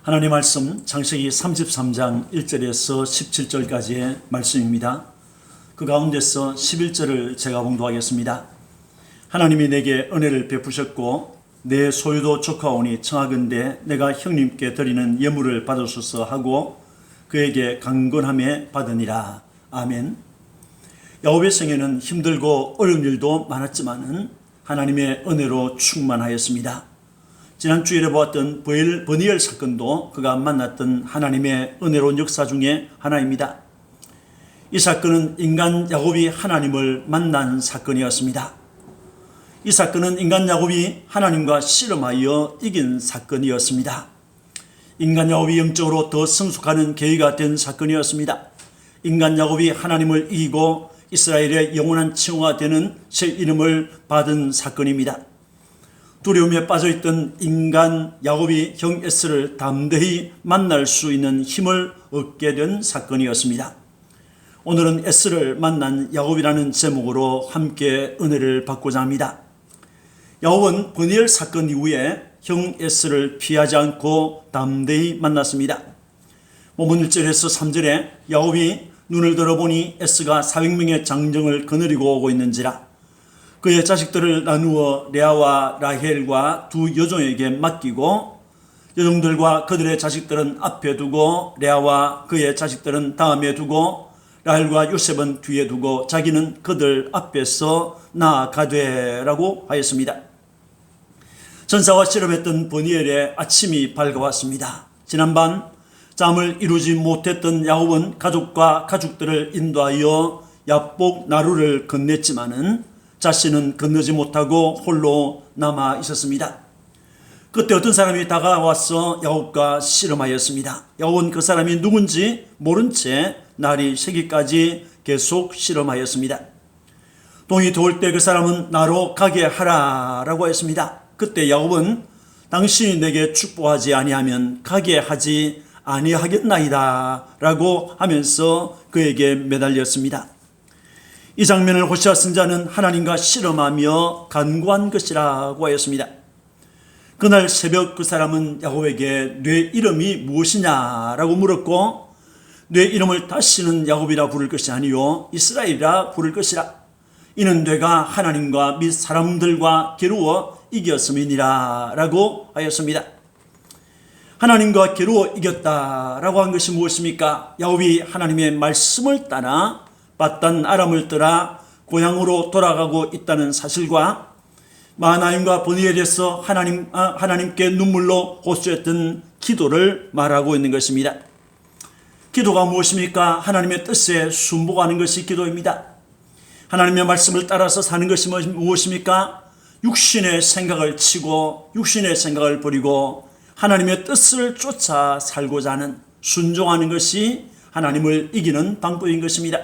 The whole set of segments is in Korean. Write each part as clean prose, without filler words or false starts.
하나님 말씀 창세기 33장 1절에서 17절까지의 말씀입니다. 그 가운데서 11절을 제가 봉독하겠습니다. 하나님이 내게 은혜를 베푸셨고 내 소유도 조카오니 청하건대 내가 형님께 드리는 예물을 받으소서 하고 그에게 강건함에 받으니라. 아멘. 야곱의 생애는 힘들고 어려운 일도 많았지만은 하나님의 은혜로 충만하였습니다. 지난 주일에 보았던 버니엘 사건도 그가 만났던 하나님의 은혜로운 역사 중에 하나입니다. 이 사건은 인간 야곱이 하나님을 만난 사건이었습니다. 이 사건은 인간 야곱이 하나님과 씨름하여 이긴 사건이었습니다. 인간 야곱이 영적으로 더 성숙하는 계기가 된 사건이었습니다. 인간 야곱이 하나님을 이기고 이스라엘의 영원한 칭호가 되는 새 이름을 받은 사건입니다. 두려움에 빠져있던 인간 야곱이 형 에스를 담대히 만날 수 있는 힘을 얻게 된 사건이었습니다. 오늘은 에스를 만난 야곱이라는 제목으로 함께 은혜를 받고자 합니다. 야곱은 버니엘 사건 이후에 형 에스를 피하지 않고 담대히 만났습니다. 본문 1절에서 3절에 야곱이 눈을 들어보니 에스가 400명의 장정을 거느리고 오고 있는지라 그의 자식들을 나누어 레아와 라헬과 두 여종에게 맡기고 여종들과 그들의 자식들은 앞에 두고 레아와 그의 자식들은 다음에 두고 라헬과 요셉은 뒤에 두고 자기는 그들 앞에서 나아가되라고 하였습니다. 전사와 씨름했던 버니엘의 아침이 밝아왔습니다. 지난밤 잠을 이루지 못했던 야곱은 가족과 가축들을 인도하여 야복 나루를 건넸지만은 자신은 건너지 못하고 홀로 남아 있었습니다. 그때 어떤 사람이 다가와서 야곱과 씨름하였습니다. 야곱은 그 사람이 누군지 모른 채 날이 새기까지 계속 씨름하였습니다. 동이 더울 때 그 사람은 나로 가게 하라라고 했습니다. 그때 야곱은 당신이 내게 축복하지 아니하면 가게 하지 아니하겠나이다 라고 하면서 그에게 매달렸습니다. 이 장면을 호시아 선지자는 하나님과 씨름하며 간구한 것이라고 하였습니다. 그날 새벽 그 사람은 야곱에게 네 이름이 무엇이냐라고 물었고 네 이름을 다시는 야곱이라 부를 것이 아니요 이스라엘이라 부를 것이라. 이는 네가 하나님과 및 사람들과 겨루어 이겼음이니라 라고 하였습니다. 하나님과 겨루어 이겼다라고 한 것이 무엇입니까? 야곱이 하나님의 말씀을 따라 밧단 아람을 떠나 고향으로 돌아가고 있다는 사실과 마하나임과 버니엘에서 하나님께 눈물로 호소했던 기도를 말하고 있는 것입니다. 기도가 무엇입니까? 하나님의 뜻에 순복하는 것이 기도입니다. 하나님의 말씀을 따라서 사는 것이 무엇입니까? 육신의 생각을 치고 육신의 생각을 버리고 하나님의 뜻을 쫓아 살고자 하는 순종하는 것이 하나님을 이기는 방법인 것입니다.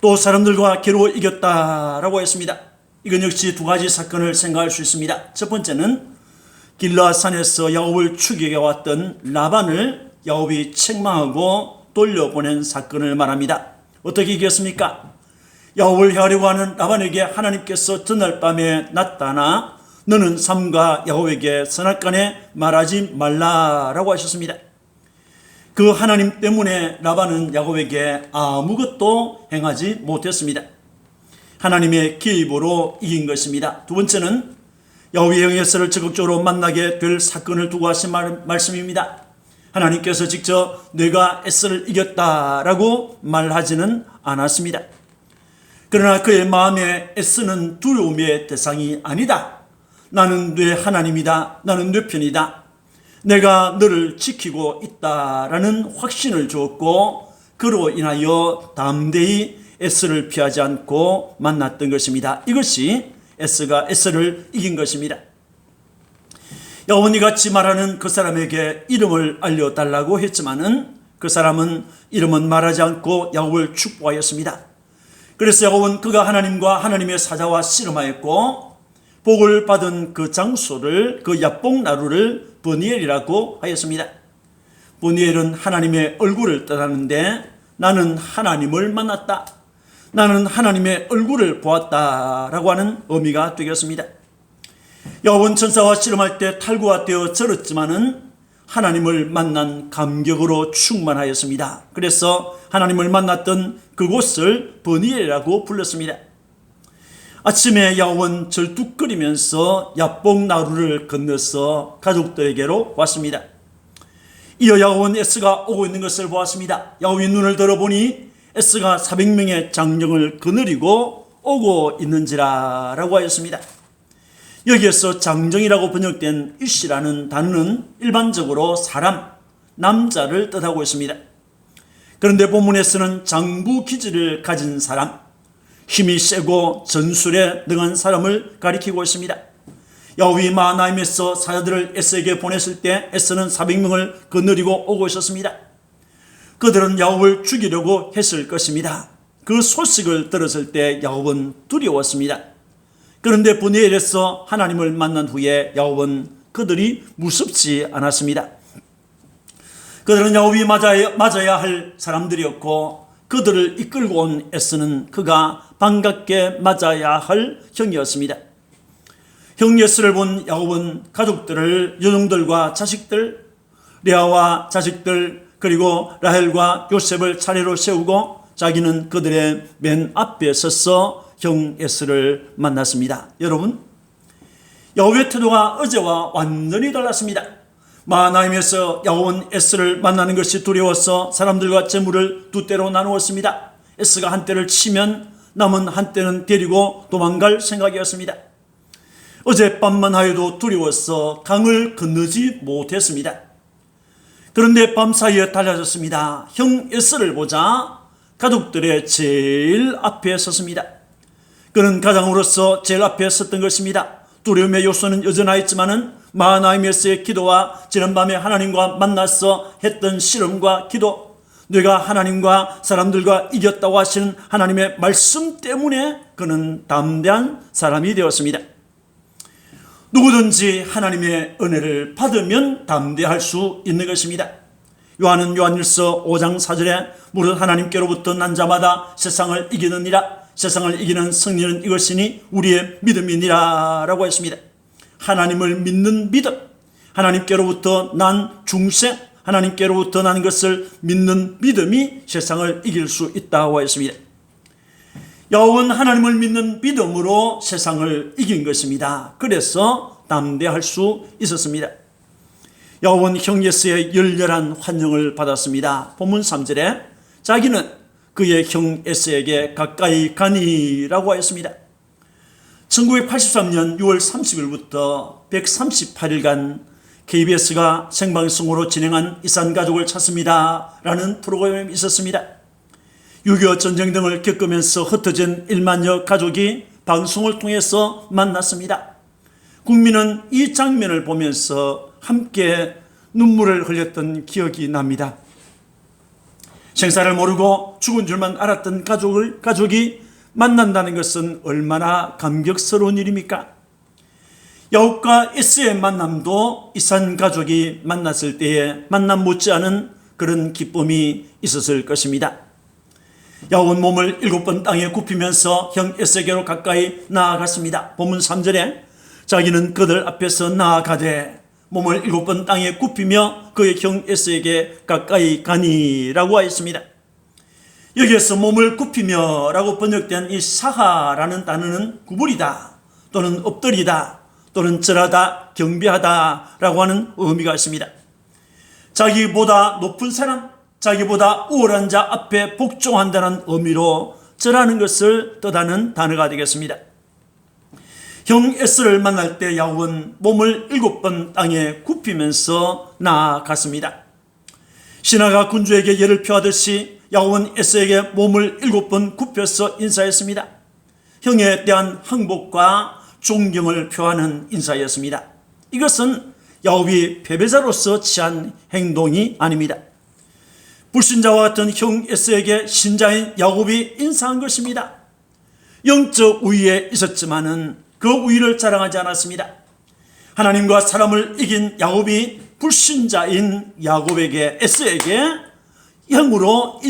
또 사람들과 겨루어 이겼다라고 했습니다. 이건 역시 두 가지 사건을 생각할 수 있습니다. 첫 번째는 길라산에서 야곱을 추격해 왔던 라반을 야곱이 책망하고 돌려보낸 사건을 말합니다. 어떻게 이겼습니까? 야곱을 해하려고 하는 라반에게 하나님께서 전날 밤에 나타나 너는 삼가 야곱에게 선악간에 말하지 말라라고 하셨습니다. 그 하나님 때문에 라반은 야곱에게 아무것도 행하지 못했습니다. 하나님의 개입으로 이긴 것입니다. 두 번째는 야곱이 형 에스를 적극적으로 만나게 될 사건을 두고 하신 말씀입니다. 하나님께서 직접 내가 에스를 이겼다라고 말하지는 않았습니다. 그러나 그의 마음에 에스는 두려움의 대상이 아니다. 나는 네 하나님이다. 나는 네 편이다. 내가 너를 지키고 있다라는 확신을 주었고 그로 인하여 담대히 에스를 피하지 않고 만났던 것입니다. 이것이 에스가 에스를 이긴 것입니다. 야곱이 같이 말하는 그 사람에게 이름을 알려달라고 했지만은 그 사람은 이름은 말하지 않고 야곱을 축복하였습니다. 그래서 야곱은 그가 하나님과 하나님의 사자와 씨름하였고 복을 받은 그 장소를 그 야복 나루를 버니엘이라고 하였습니다. 버니엘은 하나님의 얼굴을 뜻하는데 나는 하나님을 만났다. 나는 하나님의 얼굴을 보았다라고 하는 의미가 되겠습니다. 야곱은 천사와 씨름할 때 탈구가 되어 절었지만은 하나님을 만난 감격으로 충만하였습니다. 그래서 하나님을 만났던 그곳을 버니엘이라고 불렀습니다. 아침에 야곱은 절뚝거리면서 야복 나루를 건너서 가족들에게로 왔습니다. 이어 야곱은 에스가 오고 있는 것을 보았습니다. 야곱이 눈을 들어보니 에스가 400명의 장정을 거느리고 오고 있는지라 라고 하였습니다. 여기에서 장정이라고 번역된 이시라는 단어는 일반적으로 사람, 남자를 뜻하고 있습니다. 그런데 본문에서는 장부 기질을 가진 사람, 힘이 세고 전술에 능한 사람을 가리키고 있습니다. 야곱이 마하나임에서 사자들을 에스에게 보냈을 때 에스는 400명을 거느리고 오고 있었습니다. 그들은 야곱을 죽이려고 했을 것입니다. 그 소식을 들었을 때 야곱은 두려웠습니다. 그런데 버니엘에서 하나님을 만난 후에 야곱은 그들이 무섭지 않았습니다. 그들은 야곱이 맞아야 할 사람들이었고 그들을 이끌고 온 에스는 그가 반갑게 맞아야 할 형이었습니다. 형 에스를 본 야곱은 가족들을 여종들과 자식들, 레아와 자식들 그리고 라헬과 요셉을 차례로 세우고 자기는 그들의 맨 앞에 서서 형 에스를 만났습니다. 여러분, 야곱의 태도가 어제와 완전히 달랐습니다. 마하나임에서 야곱은 에스를 만나는 것이 두려워서 사람들과 재물을 두 때로 나누었습니다. 에스가 한 때를 치면 남은 한 때는 데리고 도망갈 생각이었습니다. 어젯밤만 하여도 두려워서 강을 건너지 못했습니다. 그런데 밤사이에 달라졌습니다. 형 에스를 보자 가족들의 제일 앞에 섰습니다. 그는 가장으로서 제일 앞에 섰던 것입니다. 두려움의 요소는 여전하였지만은 마하나임에서의 기도와 지난밤에 하나님과 만나서 했던 실험과 기도, 내가 하나님과 사람들과 이겼다고 하시는 하나님의 말씀 때문에 그는 담대한 사람이 되었습니다. 누구든지 하나님의 은혜를 받으면 담대할 수 있는 것입니다. 요한은 요한일서 5장 4절에 무릇 하나님께로부터 난 자마다 세상을 이기느니라, 세상을 이기는 승리는 이것이니 우리의 믿음이니라 라고 했습니다. 하나님을 믿는 믿음, 하나님께로부터 난 중생, 하나님께로부터 난 것을 믿는 믿음이 세상을 이길 수 있다고 했습니다. 야곱은 하나님을 믿는 믿음으로 세상을 이긴 것입니다. 그래서 담대할 수 있었습니다. 야곱은 형 에스의 열렬한 환영을 받았습니다. 본문 3절에 자기는 그의 형 에스에게 가까이 가니라고 하였습니다. 1983년 6월 30일부터 138일간 KBS가 생방송으로 진행한 이산가족을 찾습니다 라는 프로그램이 있었습니다. 6.25 전쟁 등을 겪으면서 흩어진 1만여 가족이 방송을 통해서 만났습니다. 국민은 이 장면을 보면서 함께 눈물을 흘렸던 기억이 납니다. 생사를 모르고 죽은 줄만 알았던 가족이 만난다는 것은 얼마나 감격스러운 일입니까? 야곱과 에스의 만남도 이산 가족이 만났을 때에 만남 못지않은 그런 기쁨이 있었을 것입니다. 야곱은 몸을 7번 땅에 굽히면서 형 에스에게로 가까이 나아갔습니다. 본문 3절에 자기는 그들 앞에서 나아가되 몸을 7번 땅에 굽히며 그의 형 에스에게 가까이 가니라고 하였습니다. 여기에서 몸을 굽히며 라고 번역된 이 사하라는 단어는 구부리다 또는 엎드리다 또는 절하다 경배하다 라고 하는 의미가 있습니다. 자기보다 높은 사람, 자기보다 우월한 자 앞에 복종한다는 의미로 절하는 것을 뜻하는 단어가 되겠습니다. 형 에스를 만날 때 야곱은 몸을 7번 땅에 굽히면서 나아갔습니다. 신하가 군주에게 예를 표하듯이 야곱은 에스에게 몸을 7번 굽혀서 인사했습니다. 형에 대한 항복과 존경을 표하는 인사였습니다. 이것은 야곱이 패배자로서 취한 행동이 아닙니다. 불신자와 같은 형 에스에게 신자인 야곱이 인사한 것입니다. 영적 우위에 있었지만은 그 우위를 자랑하지 않았습니다. 하나님과 사람을 이긴 야곱이 불신자인 야곱에게 에스에게 형으로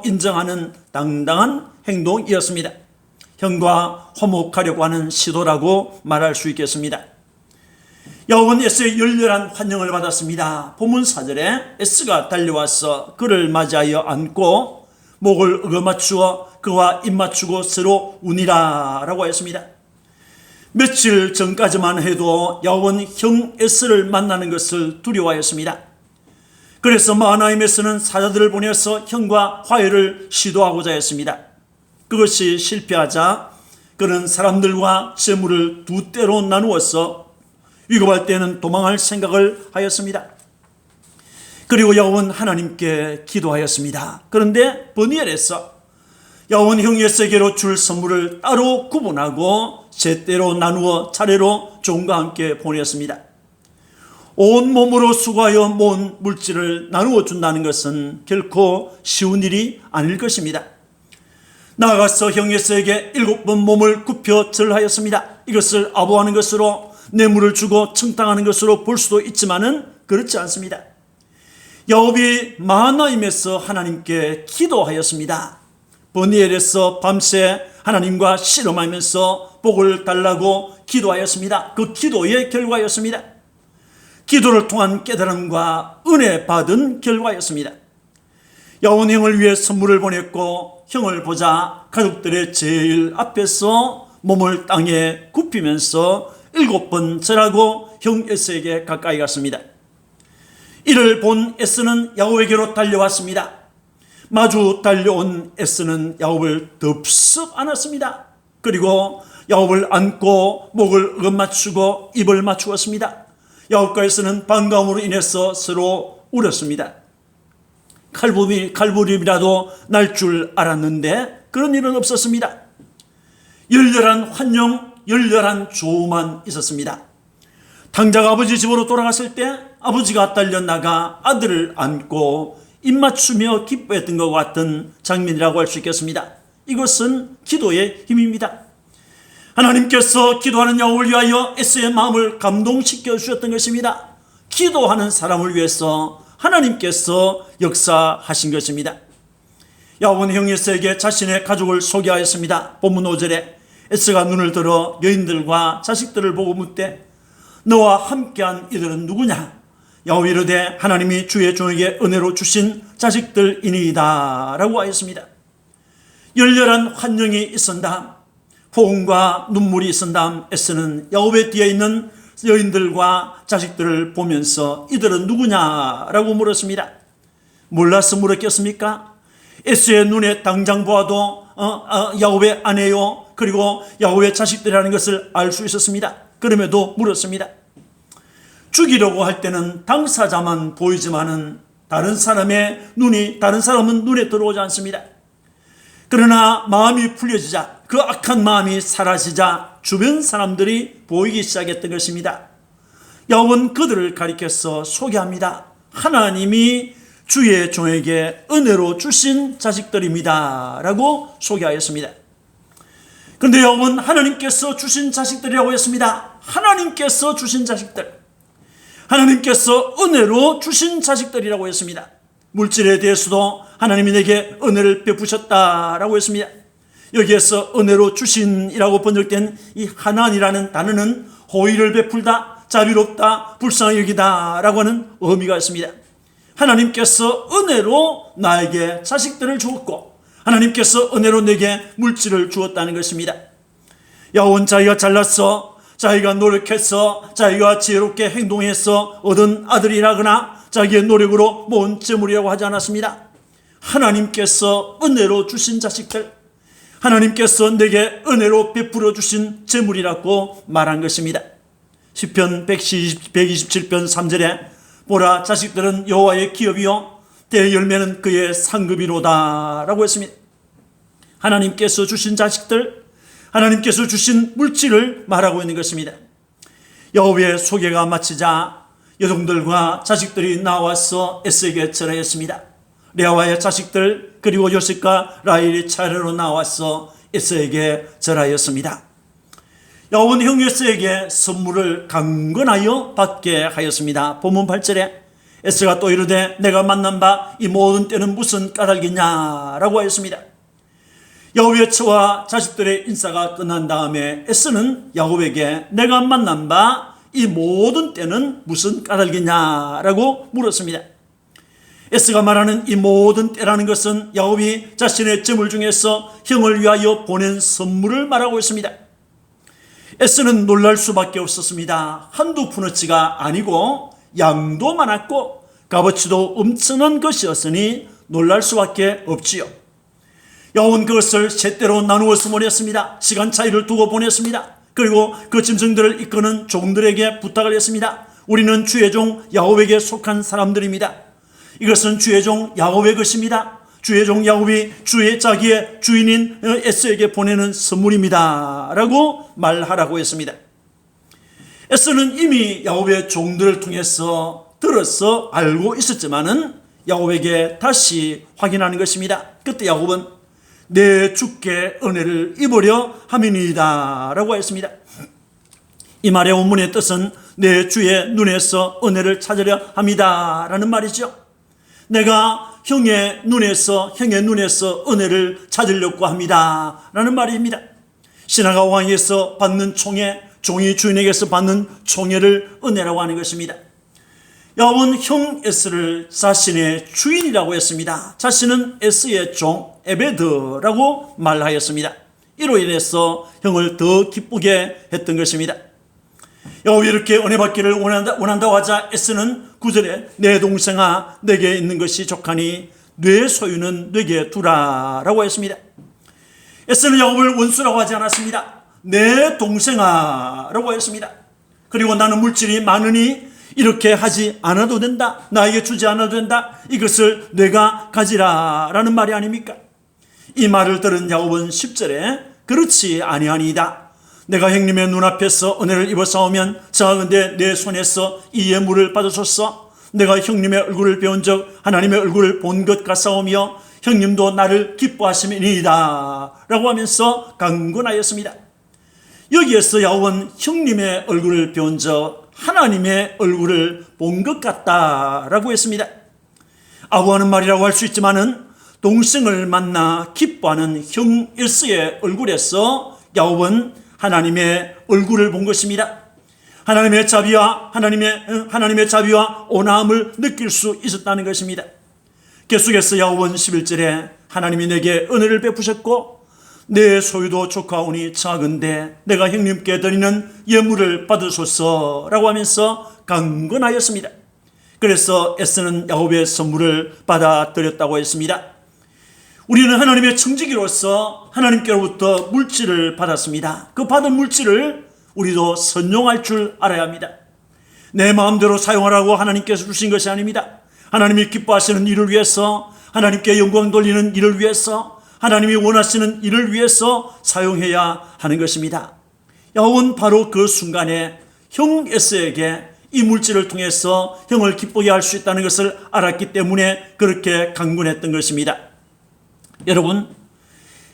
인정하는 당당한 행동이었습니다. 형과 화목하려고 하는 시도라고 말할 수 있겠습니다. 야곱은 에스의 열렬한 환영을 받았습니다. 본문 4절에 에스가 달려와서 그를 맞이하여 안고 목을 얻어맞추어 그와 입맞추고 서로 우니라 라고 했습니다. 며칠 전까지만 해도 야곱은 형 에스를 만나는 것을 두려워하였습니다. 그래서 마하나임에서는 사자들을 보내서 형과 화해를 시도하고자 했습니다. 그것이 실패하자 그는 사람들과 재물을 두 때로 나누어서 위급할 때는 도망할 생각을 하였습니다. 그리고 야곱은 하나님께 기도하였습니다. 그런데 버니엘에서 야곱은 형 에스에게로 줄 선물을 따로 구분하고 제때로 나누어 차례로 종과 함께 보냈습니다. 온몸으로 수고하여 모은 물질을 나누어 준다는 것은 결코 쉬운 일이 아닐 것입니다. 나아가서 형 에스에게 7번 몸을 굽혀 절하였습니다. 이것을 아부하는 것으로 뇌물을 주고 청당하는 것으로 볼 수도 있지만은 그렇지 않습니다. 야곱이 마하나임에서 하나님께 기도하였습니다. 버니엘에서 밤새 하나님과 씨름하면서 복을 달라고 기도하였습니다. 그 기도의 결과였습니다. 기도를 통한 깨달음과 은혜 받은 결과였습니다. 야곱은 형을 위해 선물을 보냈고 형을 보자 가족들의 제일 앞에서 몸을 땅에 굽히면서 7번 절하고 형 에스에게 가까이 갔습니다. 이를 본 에스는 야곱에게로 달려왔습니다. 마주 달려온 에스는 야곱을 덥석 안았습니다. 그리고 야곱을 안고 목을 맞추고 입을 맞추었습니다. 야곱과 에스는 반가움으로 인해서 서로 울었습니다. 칼부림이라도 날 줄 알았는데 그런 일은 없었습니다. 열렬한 환영, 열렬한 조우만 있었습니다. 당자가 아버지 집으로 돌아갔을 때 아버지가 딸려나가 아들을 안고 입맞추며 기뻐했던 것 같은 장면이라고 할 수 있겠습니다. 이것은 기도의 힘입니다. 하나님께서 기도하는 야곱을 위하여 에스의 마음을 감동시켜 주셨던 것입니다. 기도하는 사람을 위해서 하나님께서 역사하신 것입니다. 야곱은 형 에스에게 자신의 가족을 소개하였습니다. 본문 5절에 에스가 눈을 들어 여인들과 자식들을 보고 묻되 너와 함께한 이들은 누구냐? 야곱이 이르되 하나님이 주의 종에게 은혜로 주신 자식들이니이다 라고 하였습니다. 열렬한 환영이 있은 다음, 포옹과 눈물이 있은 다음 에스는 야곱의 뒤에 있는 여인들과 자식들을 보면서 이들은 누구냐라고 물었습니다. 몰라서 물었겠습니까? 에스의 눈에 당장 보아도 야곱의 아내요 그리고 야곱의 자식들이라는 것을 알 수 있었습니다. 그럼에도 물었습니다. 죽이려고 할 때는 당사자만 보이지만은 다른 사람은 눈에 들어오지 않습니다. 그러나 마음이 풀려지자 그 악한 마음이 사라지자 주변 사람들이 보이기 시작했던 것입니다. 야곱은 그들을 가리켜서 소개합니다. 하나님이 주의 종에게 은혜로 주신 자식들입니다 라고 소개하였습니다. 그런데 야곱은 하나님께서 주신 자식들이라고 했습니다. 하나님께서 주신 자식들, 하나님께서 은혜로 주신 자식들이라고 했습니다. 물질에 대해서도 하나님이 내게 은혜를 베푸셨다라고 했습니다. 여기에서 은혜로 주신이라고 번역된 이 하나니라는 단어는 호의를 베풀다, 자비롭다, 불쌍히 여기다 라고 하는 의미가 있습니다. 하나님께서 은혜로 나에게 자식들을 주었고 하나님께서 은혜로 내게 물질을 주었다는 것입니다. 야곱은 자기가 잘났어, 자기가 노력해서, 자기가 지혜롭게 행동해서 얻은 아들이라거나 자기의 노력으로 모은 재물이라고 하지 않았습니다. 하나님께서 은혜로 주신 자식들, 하나님께서 내게 은혜로 베풀어 주신 재물이라고 말한 것입니다. 시편 127편 3절에 보라 자식들은 여호와의 기업이요 대열매는 그의 상급이로다 라고 했습니다. 하나님께서 주신 자식들, 하나님께서 주신 물질을 말하고 있는 것입니다. 야곱의 소개가 마치자 여종들과 자식들이 나와서 에스에게 절하였습니다. 레아와의 자식들 그리고 요셉과 라헬이 차례로 나와서 에스에게 절하였습니다. 야곱은 형 에스에게 선물을 강건하여 받게 하였습니다. 본문 8절에 에스가 또 이르되 내가 만난 바 이 모든 때는 무슨 까닭이냐라고 하였습니다. 야곱의 처와 자식들의 인사가 끝난 다음에 에스는 야곱에게 내가 만난 바 이 모든 때는 무슨 까닭이냐라고 물었습니다. 에스가 말하는 이 모든 때라는 것은 야곱이 자신의 재물 중에서 형을 위하여 보낸 선물을 말하고 있습니다. 에스는 놀랄 수밖에 없었습니다. 한두 푸너치가 아니고 양도 많았고 값어치도 엄청난 것이었으니 놀랄 수밖에 없지요. 야곱은 그것을 셋대로 나누어서 보냈습니다. 시간 차이를 두고 보냈습니다. 그리고 그 짐승들을 이끄는 종들에게 부탁을 했습니다. 우리는 주의 종 야곱에게 속한 사람들입니다. 이것은 주의 종 야곱의 것입니다. 주의 종 야곱이 주의 자기의 주인인 에스에게 보내는 선물입니다 라고 말하라고 했습니다. 에스는 이미 야곱의 종들을 통해서 들어서 알고 있었지만은 야곱에게 다시 확인하는 것입니다. 그때 야곱은 내 주께 은혜를 입으려 함이니이다 라고 했습니다. 이 말의 원문의 뜻은 내 주의 눈에서 은혜를 찾으려 함이다 라는 말이죠. 내가 형의 눈에서 은혜를 찾으려고 합니다 라는 말입니다. 신하가 왕에서 받는 총애, 종이 주인에게서 받는 총애를 은혜라고 하는 것입니다. 야곱은 형 에스를 자신의 주인이라고 했습니다. 자신은 에스의 종 에베드라고 말하였습니다. 이로 인해서 형을 더 기쁘게 했던 것입니다. 야곱이 이렇게 은혜 받기를 원한다고 하자 에스는 9절에 내 동생아 내게 있는 것이 족하니 내 소유는 내게 두라라고 했습니다. 에스는 야곱을 원수라고 하지 않았습니다. 내 동생아 라고 했습니다. 그리고 나는 물질이 많으니 이렇게 하지 않아도 된다, 나에게 주지 않아도 된다, 이것을 내가 가지라 라는 말이 아닙니까? 이 말을 들은 야곱은 10절에 그렇지 아니하니이다. 내가 형님의 눈앞에서 은혜를 입어싸우면 자하건대 내 손에서 이 예물을 받으소서. 내가 형님의 얼굴을 배운 적 하나님의 얼굴을 본 것 같사오며 형님도 나를 기뻐하심이니이다 라고 하면서 강권하였습니다. 여기에서 야곱은 형님의 얼굴을 배운 적 하나님의 얼굴을 본 것 같다라고 했습니다. 아부하는 말이라고 할 수 있지만은 동생을 만나 기뻐하는 형 에스의 얼굴에서 야곱은 하나님의 얼굴을 본 것입니다. 하나님의 자비와 온화함을 느낄 수 있었다는 것입니다. 계속해서 야곱은 11절에 하나님이 내게 은혜를 베푸셨고 내 소유도 조카오니 작은데 내가 형님께 드리는 예물을 받으소서라고 하면서 강권하였습니다. 그래서 에스는 야곱의 선물을 받아들였다고 했습니다. 우리는 하나님의 청지기로서 하나님께로부터 물질을 받았습니다. 그 받은 물질을 우리도 선용할 줄 알아야 합니다. 내 마음대로 사용하라고 하나님께서 주신 것이 아닙니다. 하나님이 기뻐하시는 일을 위해서, 하나님께 영광 돌리는 일을 위해서, 하나님이 원하시는 일을 위해서 사용해야 하는 것입니다. 야곱은 바로 그 순간에 형 에스에게 이 물질을 통해서 형을 기쁘게 할 수 있다는 것을 알았기 때문에 그렇게 강권했던 것입니다. 여러분,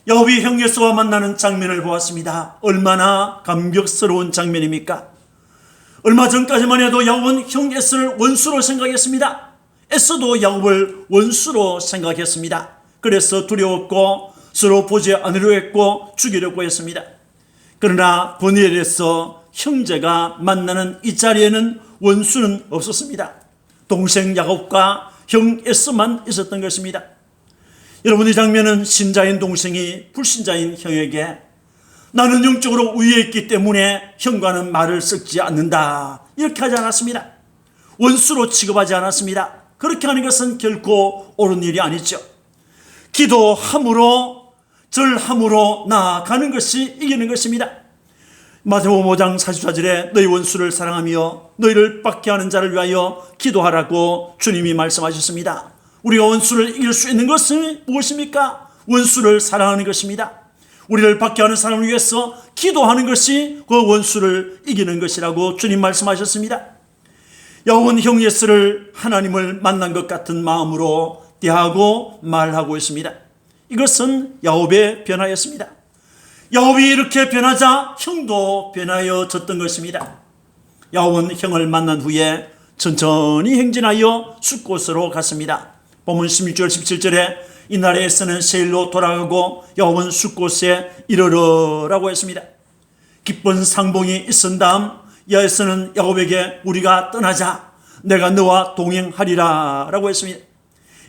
야곱이 형 에스와 만나는 장면을 보았습니다. 얼마나 감격스러운 장면입니까? 얼마 전까지만 해도 야곱은 형 에스를 원수로 생각했습니다. 에스도 야곱을 원수로 생각했습니다. 그래서 두려웠고 서로 보지 않으려 했고 죽이려고 했습니다. 그러나 번일에서 형제가 만나는 이 자리에는 원수는 없었습니다. 동생 야곱과 형 에스만 있었던 것입니다. 여러분, 이 장면은 신자인 동생이 불신자인 형에게 나는 영적으로 위에 있기 때문에 형과는 말을 섞지 않는다 이렇게 하지 않았습니다. 원수로 취급하지 않았습니다. 그렇게 하는 것은 결코 옳은 일이 아니죠. 기도함으로 절함으로 나아가는 것이 이기는 것입니다. 마태복음 5장 44절에 너희 원수를 사랑하며 너희를 박해하는 자를 위하여 기도하라고 주님이 말씀하셨습니다. 우리가 원수를 이길 수 있는 것은 무엇입니까? 원수를 사랑하는 것입니다. 우리를 박해하는 사람을 위해서 기도하는 것이 그 원수를 이기는 것이라고 주님 말씀하셨습니다. 야곱은 형 에스를 하나님을 만난 것 같은 마음으로 대하고 말하고 있습니다. 이것은 야곱의 변화였습니다. 야곱이 이렇게 변하자 형도 변하여졌던 것입니다. 야곱은 형을 만난 후에 천천히 행진하여 숫곳으로 갔습니다. 본문 16절 17절에 이날에 에스는 세일로 돌아가고 야곱은 숫곳에 이르러라고 했습니다. 기쁜 상봉이 있은 다음 에서는 야곱에게 우리가 떠나자, 내가 너와 동행하리라 라고 했습니다.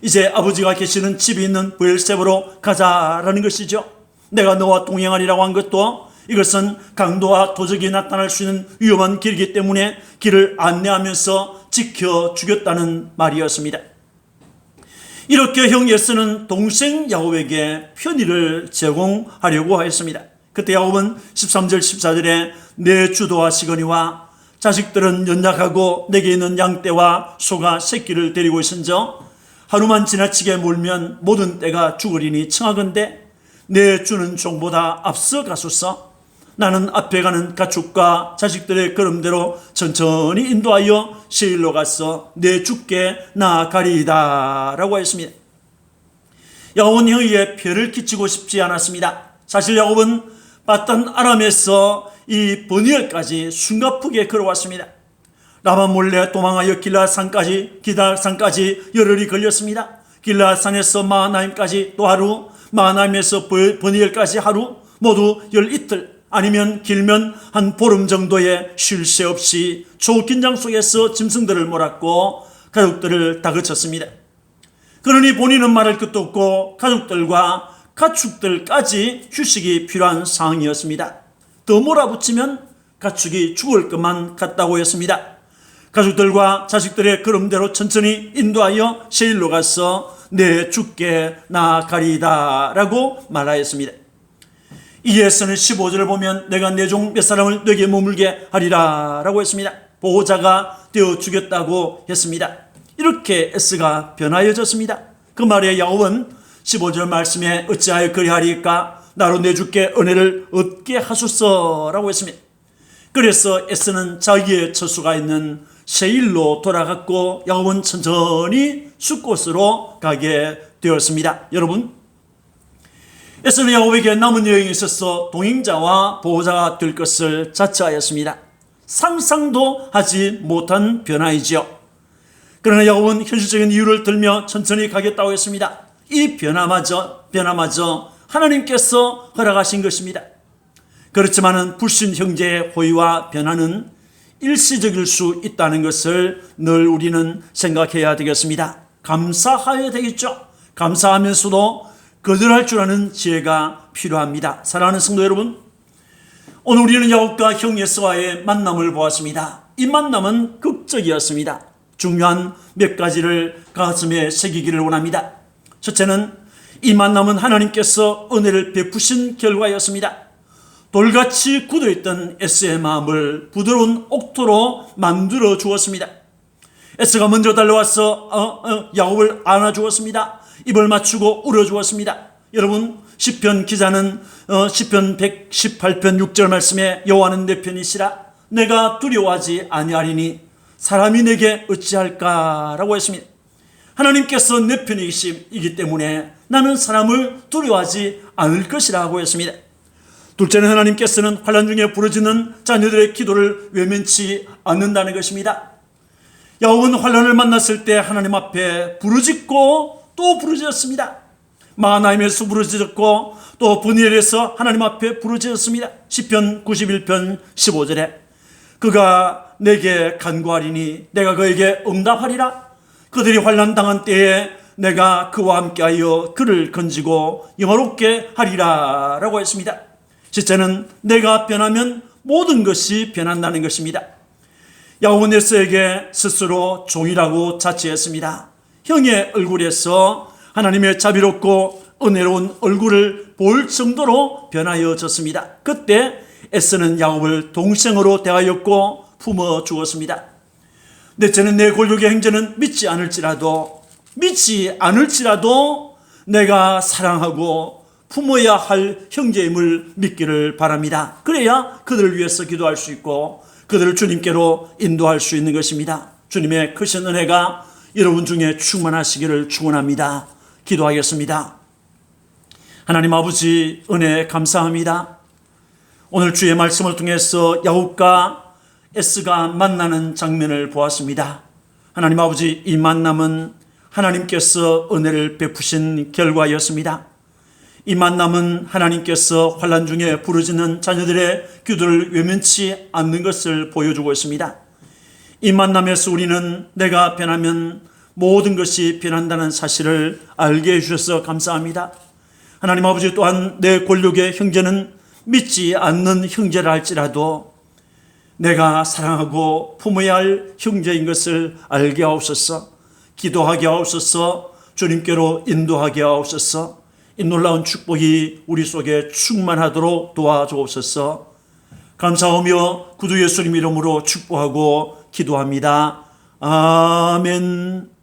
이제 아버지가 계시는 집이 있는 브엘세바로 가자라는 것이죠. 내가 너와 동행하리라고 한 것도 이것은 강도와 도적이 나타날 수 있는 위험한 길이기 때문에 길을 안내하면서 지켜주겠다는 말이었습니다. 이렇게 형 에서는 동생 야곱에게 편의를 제공하려고 하였습니다. 그때 야곱은 13절 14절에 내 주도와 시거니와 자식들은 연약하고 내게 있는 양떼와 소가 새끼를 데리고 있은저 하루만 지나치게 몰면 모든 떼가 죽으리니 청하건대 내 주는 종보다 앞서 가소서. 나는 앞에 가는 가축과 자식들의 걸음대로 천천히 인도하여 세일로 가서 내 주께 나아가리이다 라고 했습니다. 야곱은 형에게 폐를 끼치고 싶지 않았습니다. 사실 야곱은 바단 아람에서 이 버니엘까지 숨가쁘게 걸어왔습니다. 라반 몰래 도망하여 길라산까지 열흘이 걸렸습니다. 길라산에서 마하나임까지 또 하루, 마하나임에서 버니엘까지 하루, 모두 12틀, 아니면 길면 한 보름 정도의 쉴 새 없이 초긴장 속에서 짐승들을 몰았고 가족들을 다그쳤습니다. 그러니 본인은 말할 것도 없고 가족들과 가축들까지 휴식이 필요한 상황이었습니다. 더 몰아붙이면 가축이 죽을 것만 같다고 했습니다. 가족들과 자식들의 걸음대로 천천히 인도하여 세일로 가서 내 주께 나아가리이다 라고 말하였습니다. 이에서는 15절을 보면 내가 내 종 몇 사람을 내게 머물게 하리라 라고 했습니다. 보호자가 되어 주겠다고 했습니다. 이렇게 에스가 변하여졌습니다. 그 말에 야곱은 15절 말씀에 어찌하여 그리하리까 나로 내 주께 은혜를 얻게 하소서 라고 했습니다. 그래서 에스는 자기의 처수가 있는 세일로 돌아갔고 야곱은 천천히 숫곳으로 가게 되었습니다. 여러분, 에서는 야곱에게 남은 여행에 있어서 동행자와 보호자가 될 것을 자처하였습니다. 상상도 하지 못한 변화이지요. 그러나 야곱은 현실적인 이유를 들며 천천히 가겠다고 했습니다. 이 변화마저 하나님께서 허락하신 것입니다. 그렇지만은 불신 형제의 호의와 변화는 일시적일 수 있다는 것을 늘 우리는 생각해야 되겠습니다. 감사해야 되겠죠. 감사하면서도 거절할 줄 아는 지혜가 필요합니다. 사랑하는 성도 여러분, 오늘 우리는 야곱과 형 에서와의 만남을 보았습니다. 이 만남은 극적이었습니다. 중요한 몇 가지를 가슴에 새기기를 원합니다. 첫째는 이 만남은 하나님께서 은혜를 베푸신 결과였습니다. 돌같이 굳어있던 에스의 마음을 부드러운 옥토로 만들어 주었습니다. 에스가 먼저 달려와서 야곱을 안아주었습니다. 입을 맞추고 울어주었습니다. 여러분, 시편 기자는 시편 118편 6절 말씀에 여호와는 내 편이시라 내가 두려워하지 아니하리니 사람이 내게 어찌할까라고 했습니다. 하나님께서 내 편이시기 때문에 나는 사람을 두려워하지 않을 것이라고 했습니다. 둘째는 하나님께서는 환난 중에 부르짖는 자녀들의 기도를 외면치 않는다는 것입니다. 야곱은 환난을 만났을 때 하나님 앞에 부르짖고 또 부르짖었습니다. 마하나임에서 부르짖었고 또 브니엘에서 하나님 앞에 부르짖었습니다. 시편 91편 15절에 그가 내게 간구하리니 내가 그에게 응답하리라. 그들이 환난 당한 때에 내가 그와 함께하여 그를 건지고 영화롭게 하리라 라고 했습니다. 셋째는 내가 변하면 모든 것이 변한다는 것입니다. 야곱은 에서에게 스스로 종이라고 자처했습니다. 형의 얼굴에서 하나님의 자비롭고 은혜로운 얼굴을 볼 정도로 변하여졌습니다. 그때 에서는 야곱을 동생으로 대하였고 품어 주었습니다. 넷째는 내 골격의 행전은 믿지 않을지라도 내가 사랑하고 품어야 할 형제임을 믿기를 바랍니다. 그래야 그들을 위해서 기도할 수 있고 그들을 주님께로 인도할 수 있는 것입니다. 주님의 크신 은혜가 여러분 중에 충만하시기를 축원합니다. 기도하겠습니다. 하나님 아버지, 은혜 감사합니다. 오늘 주의 말씀을 통해서 야곱과 에스가 만나는 장면을 보았습니다. 하나님 아버지, 이 만남은 하나님께서 은혜를 베푸신 결과였습니다. 이 만남은 하나님께서 환난 중에 부르짖는 자녀들의 기도를 외면치 않는 것을 보여주고 있습니다. 이 만남에서 우리는 내가 변하면 모든 것이 변한다는 사실을 알게 해주셔서 감사합니다. 하나님 아버지, 또한 내 권력의 형제는 믿지 않는 형제라 할지라도 내가 사랑하고 품어야 할 형제인 것을 알게 하옵소서. 기도하게 하옵소서. 주님께로 인도하게 하옵소서. 이 놀라운 축복이 우리 속에 충만하도록 도와주옵소서. 감사하며 구주 예수님 이름으로 축복하고 기도합니다. 아멘.